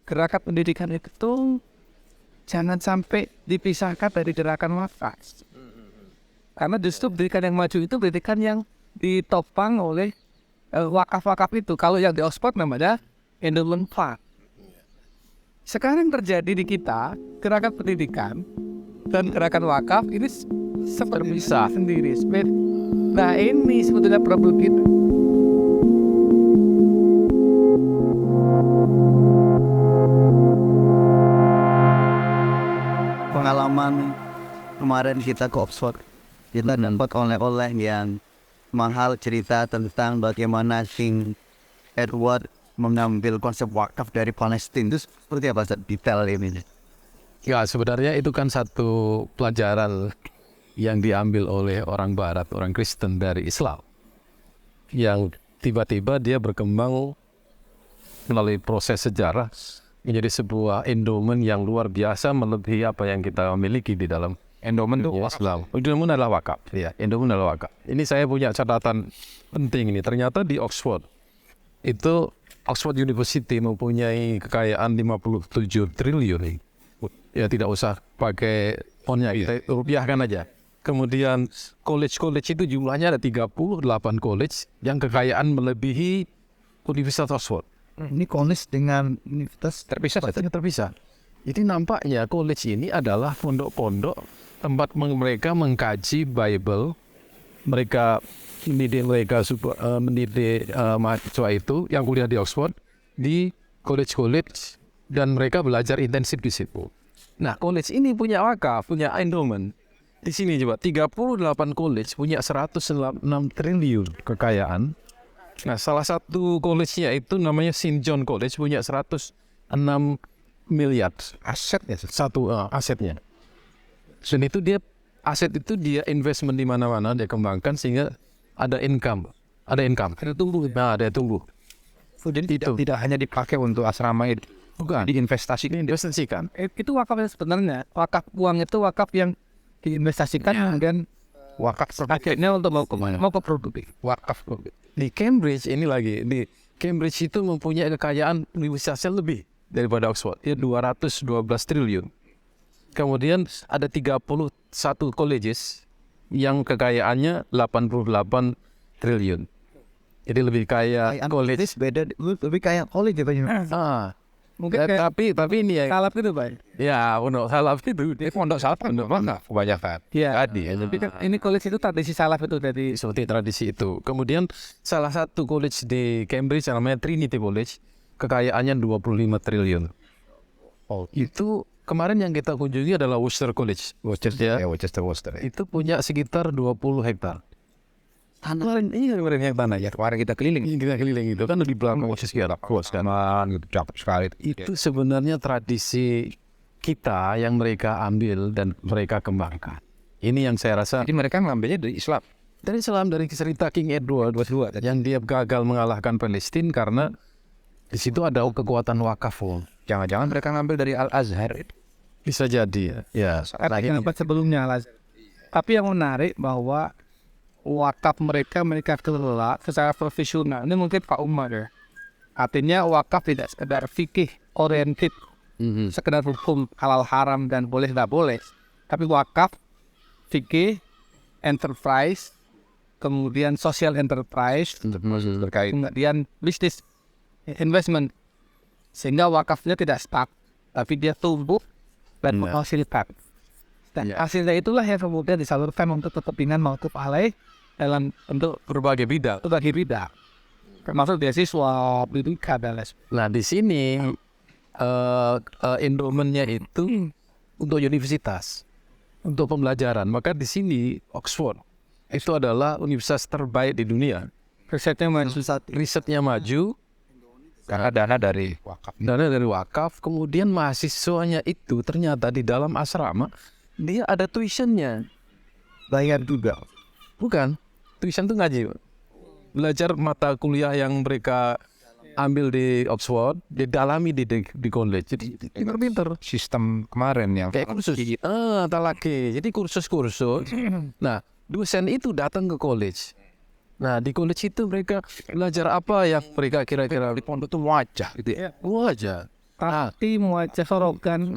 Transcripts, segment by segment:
gerakan pendidikan itu jangan sampai dipisahkan dari gerakan wakaf. Karena justru pendidikan yang maju itu pendidikan yang ditopang oleh wakaf-wakaf itu. Kalau yang di Oxford namanya endowment fund. Sekarang terjadi di kita gerakan pendidikan dan gerakan wakaf ini terpisah sendiri. Nah ini sebetulnya problem kita. Pengalaman kemarin kita ke Oxford, kita dapat oleh-oleh yang mahal, cerita tentang bagaimana King Edward mengambil konsep wakaf dari Palestina. Itu seperti apa detail ini? Ya, sebenarnya itu kan satu pelajaran yang diambil oleh orang Barat, orang Kristen dari Islam, yang tiba-tiba dia berkembang melalui proses sejarah menjadi sebuah endowment yang luar biasa melebihi apa yang kita miliki di dalam endowment itu Islam. Endowment adalah wakaf. Ya, endowment adalah wakaf. Ini saya punya catatan penting ini. Ternyata di Oxford itu Oxford University mempunyai kekayaan 57 triliun. Ya tidak usah pakai poundnya, kita rupiahkan aja. Kemudian college itu jumlahnya ada 38 college yang kekayaan melebihi Universitas Oxford. Ini college dengan universitas Terpisah. Jadi nampaknya college ini adalah pondok-pondok tempat mereka mengkaji Bible, mereka mendidik mahasiswa itu yang kuliah di Oxford di college dan mereka belajar intensif di situ. Nah, college ini punya wakaf, punya endowment. Di sini coba 38 college punya 106 triliun kekayaan. Nah, salah satu college-nya itu namanya St. John College punya 106 miliar asetnya, asetnya. Dan itu aset itu dia investment di mana-mana, dia kembangkan sehingga ada income. Ada tumbuh. Nah, ada tumbuh. Jadi tidak hanya dipakai untuk asrama itu. Bukan. Diinvestasikan. Itu wakafnya sebenarnya. Wakaf uang itu wakaf yang diinvestasikan dan wakaf akhirnya untuk mau ke produktif. wakaf produktif. Di Cambridge itu mempunyai kekayaan universitasnya lebih daripada Oxford. Ya 212 triliun. Kemudian ada 31 colleges yang kekayaannya 88 triliun. Jadi lebih kaya college. Beda, lebih kaya college Mungkin tapi ini ya. salap itu, Pak. Ya, pondok salaf itu. Dia pondok salaf pondok mana? Kebanyakan. Iya. Tapi kan Ini college itu tradisi salaf itu dari seperti tradisi itu. Kemudian salah satu college di Cambridge namanya Trinity College, kekayaannya 25 triliun. Itu kemarin yang kita kunjungi adalah Worcester College. Worcester. Itu punya sekitar 20 hektar. Kemarin yang tanah ya. Kemarin kita keliling Itu kan di belakang Worcester kanan gitu, capek sekali. Itu sebenarnya tradisi kita yang mereka ambil dan mereka kembangkan. Ini yang saya rasa. Jadi mereka ngambilnya dari Islam. Dari Islam, dari cerita King Edward yang dia gagal mengalahkan Palestina karena di situ ada kekuatan wakaf. Jangan-jangan mereka ngambil dari Al-Azhar. Bisa jadi ya. dapat sebelumnya lah. Tapi yang menarik bahwa wakaf mereka kelola secara profesional. Ini mungkin Pak Umar ya. Artinya wakaf tidak sekedar fikih oriented, sekedar hukum halal haram dan boleh tidak boleh. Tapi wakaf, fikih, enterprise, kemudian social enterprise, kemudian bisnis, investment. Sehingga wakafnya tidak stuck, tapi dia tumbuh dan menghasilkan. Dan hasilnya itulah yang kemudian disalurkan untuk kepentingan mauquf alaih dalam bentuk berbagai bidang. Termasuk beasiswa, pendidikan dan lain sebagainya. Nah di sini endowmentnya itu untuk universitas, untuk pembelajaran. Maka di sini Oxford itu adalah universitas terbaik di dunia. Risetnya maju. Karena dana dari wakaf. Kemudian mahasiswanya itu ternyata di dalam asrama dia ada tuitionnya. bayar juga. Bukan, tuition itu ngaji. Belajar mata kuliah yang mereka ambil di Oxford, didalami di college. Jadi pinter-pinter. Sistem kemarin yang kayak kursus. Talaki. Jadi kursus. Nah, dosen itu datang ke college. Nah, di college itu mereka belajar apa yang mereka kira-kira di pondok itu wajah gitu ya. wajah. tapi muaca sorogan.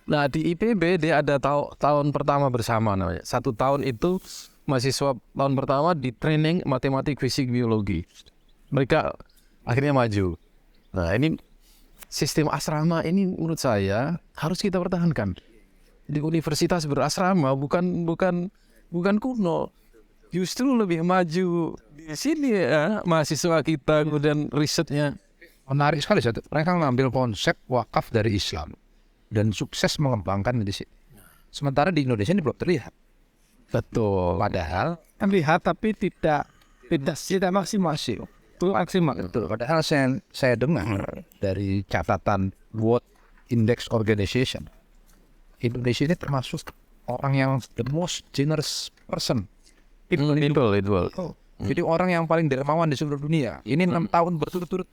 Nah di IPB dia ada tahun pertama bersama namanya. 1 tahun itu mahasiswa tahun pertama di training matematik, fisik, biologi. Mereka akhirnya maju. Nah ini sistem asrama ini menurut saya harus kita pertahankan. Di universitas berasrama bukan kuno. Justru lebih maju di sini ya mahasiswa kita, kemudian risetnya. Menarik sekali satu. Mereka mengambil konsep wakaf dari Islam dan sukses mengembangkan di sini. Sementara di Indonesia ini belum terlihat. Betul. Padahal terlihat tapi tidak maksimal. Itu maksimal. Betul. Padahal saya dengar dari catatan World Index Organization, Indonesia ini termasuk orang yang the most generous person. Betul. Jadi orang yang paling dermawan di seluruh dunia. Ini 6 tahun berturut-turut.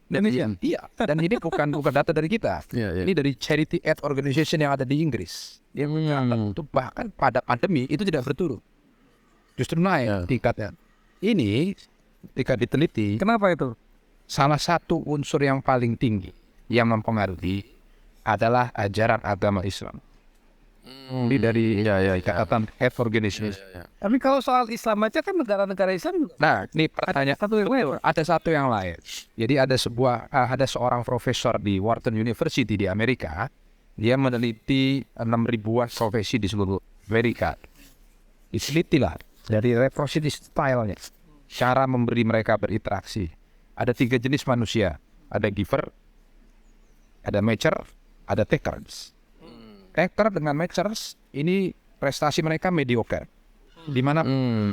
Dan ini bukan data dari kita. Ini dari Charity Aid Organization yang ada di Inggris. Dia mengatakan itu bahkan pada pandemi itu tidak berturut, justru naik tingkatnya. Ini ketika diteliti, kenapa itu? Salah satu unsur yang paling tinggi yang mempengaruhi adalah ajaran agama Islam. Ini dari catatan Head Organization. Tapi kalau soal Islam aja kan negara-negara Islam. Nah, ini pertanyaan ada satu yang lain. Jadi ada seorang profesor di Wharton University di Amerika. Dia meneliti 6.000-an profesi di seluruh Amerika. Ditelitilah dari reciprocity style-nya, cara memberi mereka berinteraksi. Ada 3 jenis manusia. Ada giver, ada matcher, ada takers. Taker dengan matchers ini prestasi mereka mediocre. Di mana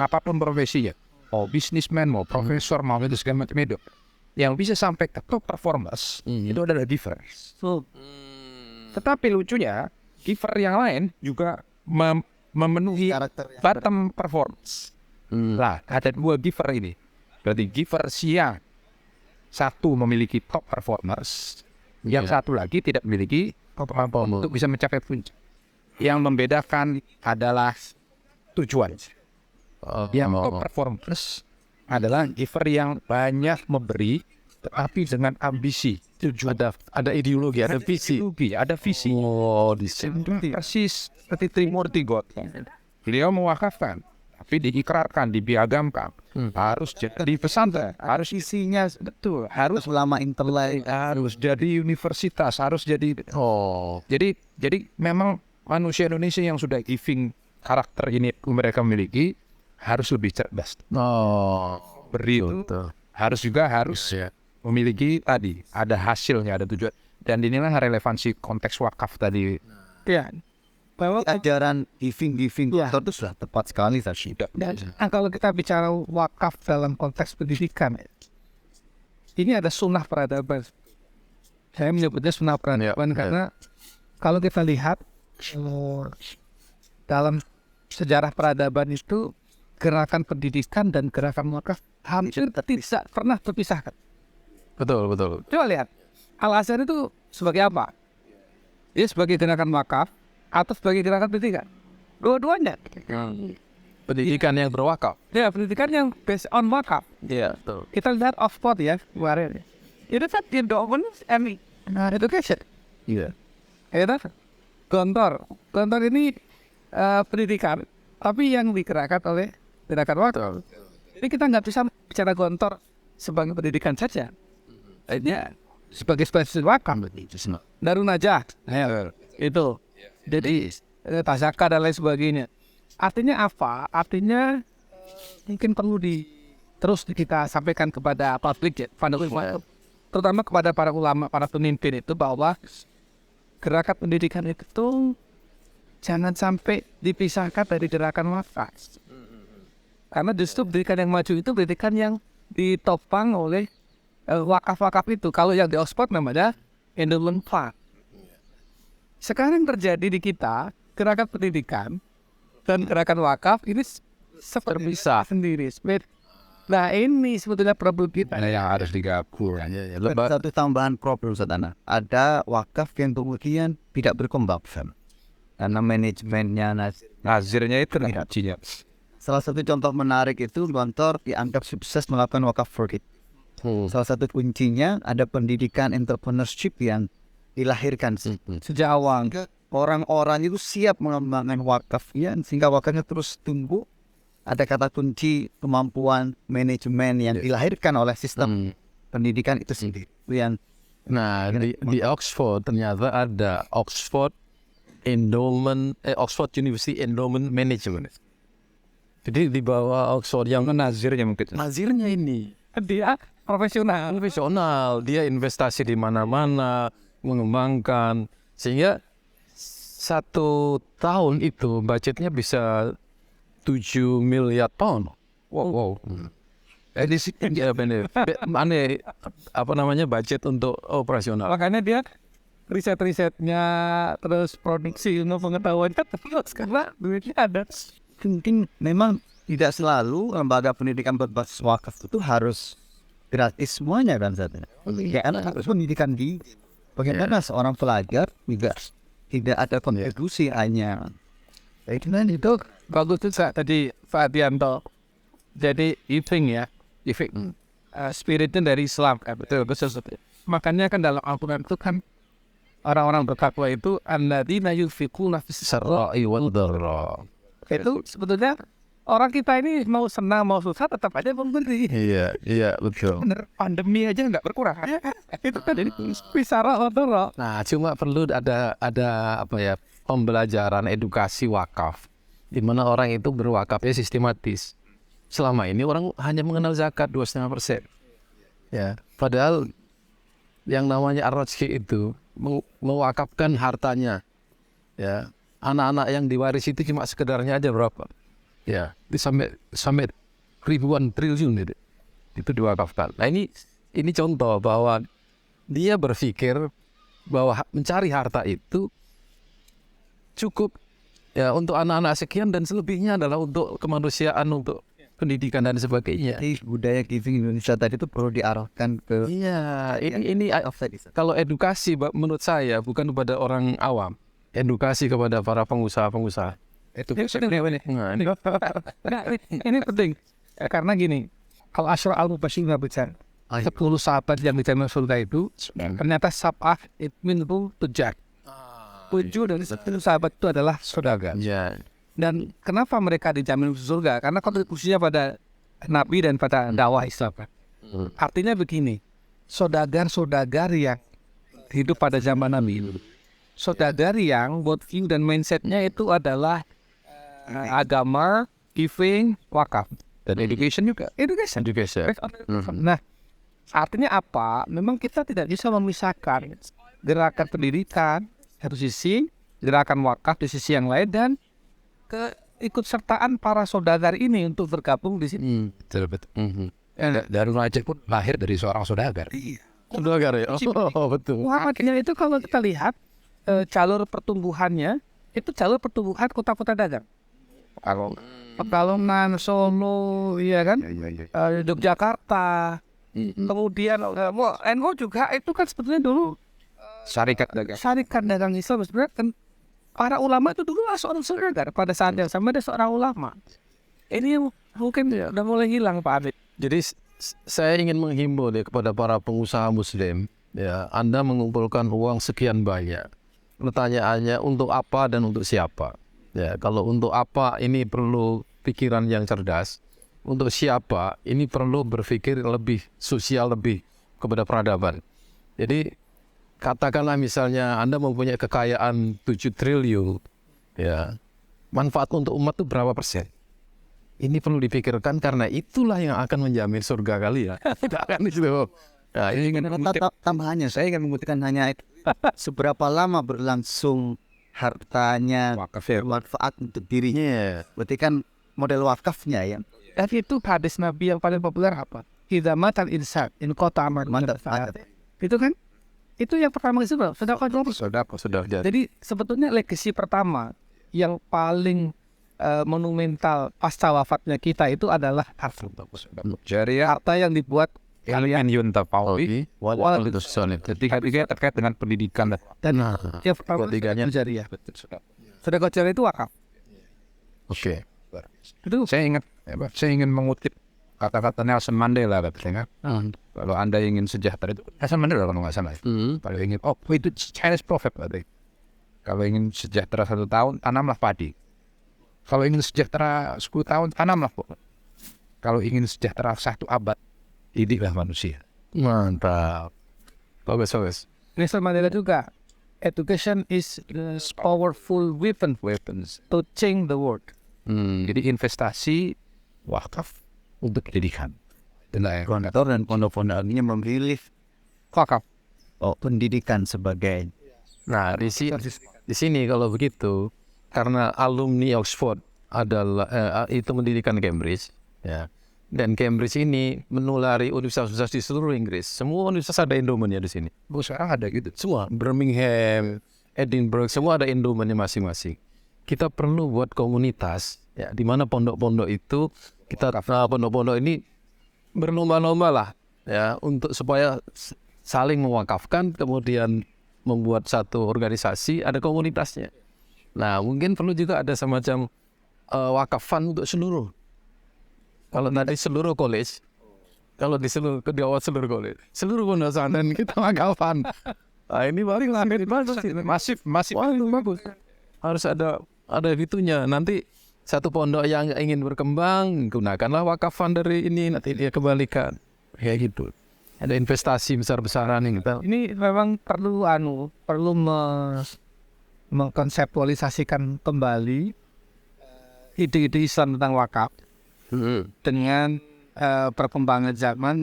apapun profesinya, mau businessman, mau profesor, mau itu segala macam itu, yang bisa sampai ke top performance itu adalah givers. Tetapi lucunya giver yang lain juga memenuhi bottom performance. Lah ada 2 giver ini. Berarti giver yang satu memiliki top performance, yang satu lagi tidak memiliki kemampuan untuk bisa mencapai puncak. Yang membedakan adalah tujuan. Yang top performance adalah giver yang banyak memberi, tetapi dengan ambisi. Ada ideologi, ada visi. Di sini persis seperti Trimurti God. Beliau mewakafkan, tapi diikrarkan, dipiagamkan. Harus jadi pesantren, harus isinya betul, harus ulama intelek, harus jadi universitas, harus jadi jadi memang manusia Indonesia yang sudah giving karakter ini mereka miliki harus lebih cerdas. Beri itu harus memiliki tadi ada hasilnya, ada tujuan, dan inilah relevansi konteks wakaf tadi. Ya. Bahwa ajaran giving itu sudah tepat sekali tadi. Dan kalau kita bicara wakaf dalam konteks pendidikan, ini ada sunnah peradaban. Saya menyebutnya sunnah peradaban karena kalau kita lihat dalam sejarah peradaban itu gerakan pendidikan dan gerakan wakaf hampir tidak pernah terpisahkan. Betul. Coba lihat, Al-Azhar itu sebagai apa? Dia sebagai gerakan wakaf atau sebagai gerakan pendidikan? Dua-duanya. Pendidikan yang berwakaf. Ya, pendidikan yang based on wakaf. Iya, betul. Kita lihat Oxford ya kemarin. Itu kan endowment and education. Iya. Itu Gontor ini pendidikan, tapi yang digerakkan oleh gerakan wakaf. Jadi kita nggak bisa bicara Gontor sebagai pendidikan saja. Dia sebagai spesies wakaf. Darun Najah, itu. Jadi tasaka dan lain sebagainya. Artinya apa? Artinya mungkin perlu terus kita sampaikan kepada publik, terutama kepada para ulama, para pemimpin itu, bahwa gerakan pendidikan itu jangan sampai dipisahkan dari gerakan wakaf. Karena justru pendidikan yang maju itu pendidikan yang ditopang oleh wakaf-wakaf itu. Kalau yang di Oxford namanya endowment fund. Sekarang terjadi di kita, gerakan pendidikan dan gerakan wakaf ini terpisah sendiri. Nah ini sebetulnya problem kita yang harus digabung. Satu tambahan problem Satana, ada wakaf yang kemudian tidak berkembang karena manajemennya nazirnya itu hajinya. Salah satu contoh menarik itu Gontor dianggap sukses melakukan wakaf for it. Salah satu kuncinya ada pendidikan entrepreneurship yang dilahirkan Sejak awal. orang-orang itu siap mengembangkan wakafnya sehingga wakafnya terus tumbuh. Ada kata kunci kemampuan manajemen yang dilahirkan oleh sistem pendidikan itu sendiri. Itu yang Nah, di Oxford ternyata ada Oxford University Endowment Management. Jadi di bawah Oxford yang Nazirnya mungkin. nazirnya ini Dia profesional. profesional, dia investasi di mana-mana, mengembangkan, sehingga 1 tahun itu budgetnya bisa 7 miliar pound. Wow. Ini sih aneh, apa namanya, budget untuk operasional. Makanya dia riset-risetnya terus produksi ilmu pengetahuannya terus karena duitnya ada. mungkin memang tidak selalu lembaga pendidikan berbasis wakaf itu harus gratis semuanya kan saatnya. Karena harus pendidikan di bagaimana seorang pelajar juga tidak ada kontribusi hanya. Itu Bagus tuh tadi Pak Adianto. Jadi giving spiritnya dari Islam kan, betul. Makanya kan dalam Al-Quran itu kan orang-orang bertakwa itu alladzina yunfiquna fis-sarra'i wad-dharra. Itu sebetulnya orang kita ini mau senang mau susah tetap aja memberi. Iya, betul. Bener, pandemi aja nggak berkurang. Itu kan jadi fisara wad-dharra. Nah, cuma perlu ada apa ya, pembelajaran edukasi wakaf, di mana orang itu berwakafnya sistematis. Selama ini orang hanya mengenal zakat 2,5%. Ya, padahal yang namanya ar-rajhi itu mewakafkan hartanya. Ya, anak-anak yang diwaris itu cuma sekedarnya aja berapa? Ya, itu sampai ribuan triliun itu diwakafkan. Nah, ini contoh bahwa dia berpikir bahwa mencari harta itu cukup ya untuk anak-anak sekian dan selebihnya adalah untuk kemanusiaan, untuk pendidikan dan sebagainya. Jadi budaya giving Indonesia tadi itu perlu diarahkan ke Iya, ini kalau edukasi menurut saya bukan kepada orang awam, edukasi kepada para pengusaha-pengusaha. Itu ini penting karena gini, kalau Asyraf al-Mubasyirin bicara 10 sahabat yang dijamin surga itu ternyata sab'ah minhum tujjar. 7 dari 10 sahabat itu adalah saudagar. Ya. Dan kenapa mereka dijamin surga? Karena kontribusinya pada Nabi dan pada dakwah Islam. Artinya begini, saudagar-saudagar yang hidup pada zaman Nabi itu, saudagar yang worldview dan mindsetnya itu adalah agama, giving, wakaf, dan education juga. Education. Nah, artinya apa? Memang kita tidak bisa memisahkan gerakan pendidikan satu sisi, gerakan wakaf di sisi yang lain, dan keikutsertaan para saudagar ini untuk bergabung di sini. Betul. Darul Najah pun lahir dari seorang saudagar. Saudagar ya. Oh, betul. Makanya itu kalau kita lihat jalur pertumbuhannya itu jalur pertumbuhan kota-kota dagang. Kalau Pekalongan, Solo, iya kan, Yogyakarta, kemudian NU juga itu kan sebetulnya dulu syarikat dagang Islam sebenarnya kan. Para ulama itu dulu seorang saudagar. Pada saat yang sama ada seorang ulama. Ini yang mungkin udah mulai hilang, Pak Abid. Jadi saya ingin menghimbau kepada para pengusaha Muslim, ya, Anda mengumpulkan uang sekian banyak. Pertanyaannya untuk apa dan untuk siapa? Ya, kalau untuk apa ini perlu pikiran yang cerdas. Untuk siapa ini perlu berpikir lebih sosial, lebih kepada peradaban. Jadi katakanlah misalnya Anda mempunyai kekayaan 7 triliun, ya, manfaat untuk umat itu berapa persen? Ini perlu dipikirkan karena itulah yang akan menjamin surga kalian. Tidak akan itu. Nah, ini tambahannya saya ingin membuktikan hanya itu. Seberapa lama berlangsung hartanya manfaat untuk dirinya. Berarti kan model wakafnya ya. Dan itu hadis Nabi yang paling populer apa? Idza matal insan in qata amal manfaat. Itu kan? Itu yang pertama itu sudah. Jadi sebetulnya legacy pertama yang paling monumental pasca wafatnya kita itu adalah harta. Harta yang dibuat kalian yuntafawi wal itu jadi terkait dengan pendidikan dan yang pertama ketiganya jariah. Sedekah jariah itu wakaf. Oke. Itu saya ingin mengutip kata-kata Nelson Mandela katanya. Kalau Anda ingin sejahtera itu Nelson Mandela kalau nggak salah. Kalau ingin itu Chinese prophet berarti. Kalau ingin sejahtera 1 tahun tanamlah padi. Kalau ingin sejahtera 10 tahun tanamlah pohon. Kalau ingin sejahtera 1 abad didiklah manusia. Mantap. Bagus. Nelson Mandela juga, education is the powerful weapons to change the world. Jadi investasi wakaf untuk pendidikan. Konduktor dan pondok-pondok ini memilih Wakaf. pendidikan sebagai Nah, di sini kalau begitu, karena alumni Oxford adalah itu mendirikan Cambridge, ya. Dan Cambridge ini menulari universitas-universitas di seluruh Inggris. Semua universitas ada endowmentnya di sini. Sekarang ada gitu. Semua, Birmingham, Edinburgh, semua ada endowmentnya masing-masing. Kita perlu buat komunitas, ya, di mana pondok-pondok itu pondok-pondok ini berlomba-lomba lah, ya, untuk supaya saling mewakafkan, kemudian membuat satu organisasi, ada komunitasnya. Nah, mungkin perlu juga ada semacam wakaf fund untuk seluruh. Kalau tadi seluruh college, kalau di awal seluruh college, seluruh pondok pesantren kita wakaf fund. Nah, ini paling langit masif. Wah, itu bagus. Harus ada gitunya. Nanti satu pondok yang ingin berkembang, gunakanlah wakaf fund dari ini, nanti dia kembalikan. Kayak gitu. Ada investasi besar-besaran yang kita. Ini memang perlu mengkonseptualisasikan kembali ide-ide Islam tentang wakaf dengan perkembangan zaman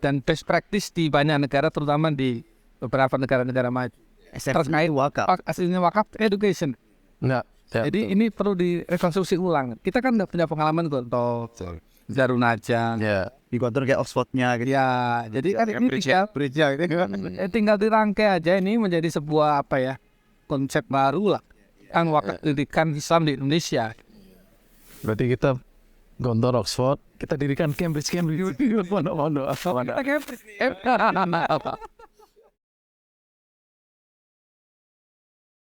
dan best practice di banyak negara, terutama di beberapa negara-negara maju. Terkait wakaf. Aslinya wakaf education. Enggak. Jadi ini perlu direkonstruksi ulang. Kita kan udah punya pengalaman Gonto, Darun Najam, Ya. Di kantor kayak Oxfordnya gitu. ya. Jadi kan ini tinggal dirangkai aja, ini menjadi sebuah konsep baru lah. Kan wakaf pendidikan Islam di Indonesia. Berarti kita gontor Oxford, kita dirikan Cambridge. Pondok-pondok. Kita Cambridge.